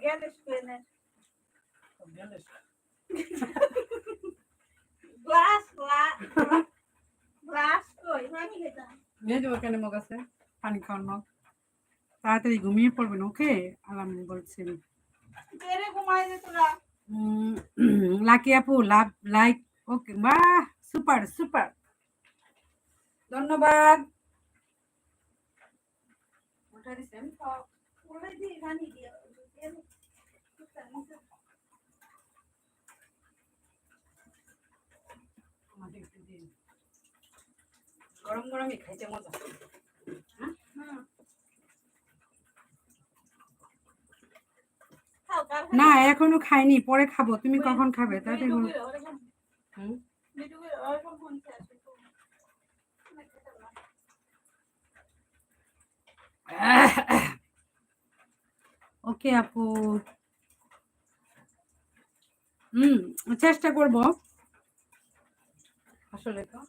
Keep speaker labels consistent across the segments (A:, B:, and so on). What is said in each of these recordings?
A: গ্যালেস পেনে glass glass কই পানি খেতাম
B: নিয়ে যাবো কেন মগ আছে পানি খাওয়ার মগ তাড়াতাড়ি ঘুমিয়ে পড়বেন ওকে আলাম বলছেন
A: তেরে ঘুমাই দে তোরা
B: লাকি আপু লাভ লাইক ওকে বাহ সুপার সুপার ধন্যবাদ ওটা দিছেন
A: ওরে দি পানি দিয়া
B: আমাদের একটু দিন গরম গরমই খাইতে মজা না এখনো খাইনি পরে খাবো তুমি কখন খাবে তাতে ওকে আপু চেষ্টা করবো আসলে তো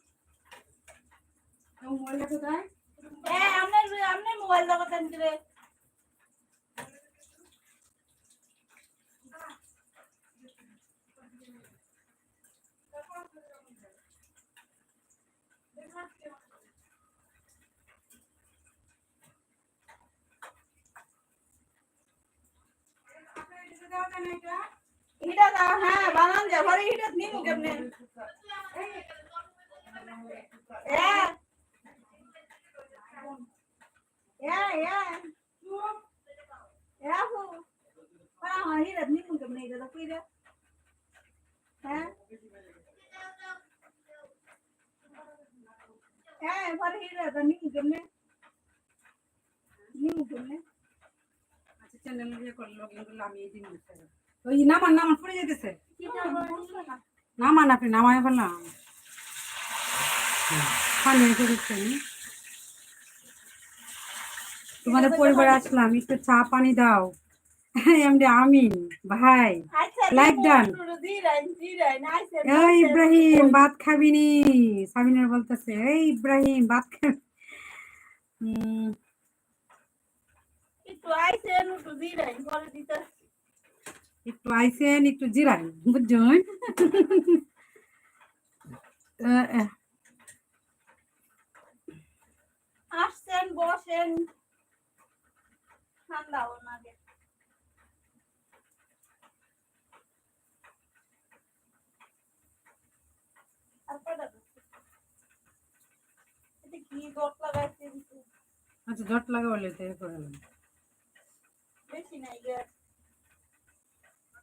B: মোবাইলটা কোথায়
A: আমনে মোবাইল লাগাতেন রে এটা দাও হ্যাঁ বানান দে ঘরে এটা নিমু কেমনে হু para hirat nimu keমনে এটা তো কইরা হ্যাঁ পরে হিrat নিমু কেমনে
B: আচ্ছা চ্যানেল ইয়ে করে লগইন করলে আমি এই দিন ওই নামান পড়ে যেতেছে নামান আপনি নামায় ফেললাম পানি এসে দিচ্ছেন তোমাদের পরিবার আসলাম একটু চা পানি দাও এমনি আমিন ভাই লাইক ডান এই ইব্রাহিম ভাত খাবি নি সামিনার বলতেছে এই ইব্রাহিম ভাত খাবি
A: একটু আইছেন
B: একটু জিরাই বুঝছেন
A: আসছেন বসেন ঠান্ডা ও নাগে আর কয়টা এটা কি জট লাগাইছে
B: আচ্ছা জট লাগাবলে তো করে
A: বেশি নাই গ্যাস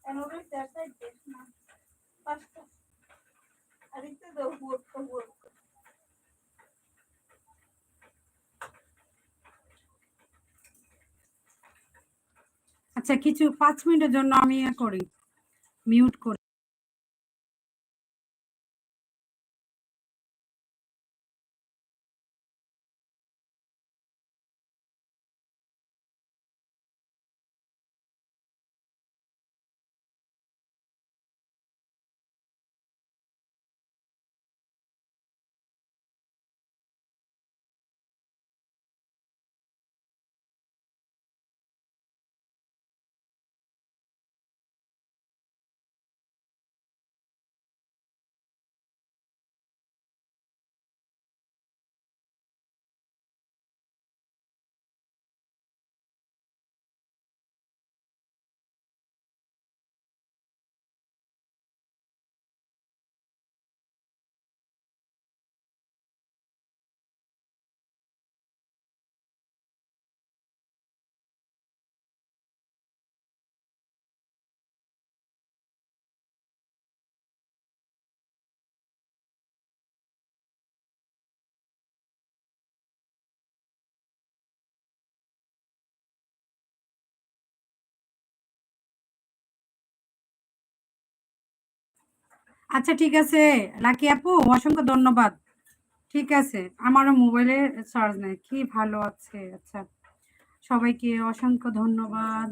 A: এমন চারটাই দেশ না পাঁচটা আর ইতে দাও হুট
B: আচ্ছা কিছু 5 মিনিটের জন্য আমি করি মিউট করি আচ্ছা ঠিক আছে লাকি আপু অসংখ্য ধন্যবাদ ঠিক আছে আমারও মোবাইলে চার্জ নাই কি ভালো আছে আচ্ছা সবাইকে অসংখ্য ধন্যবাদ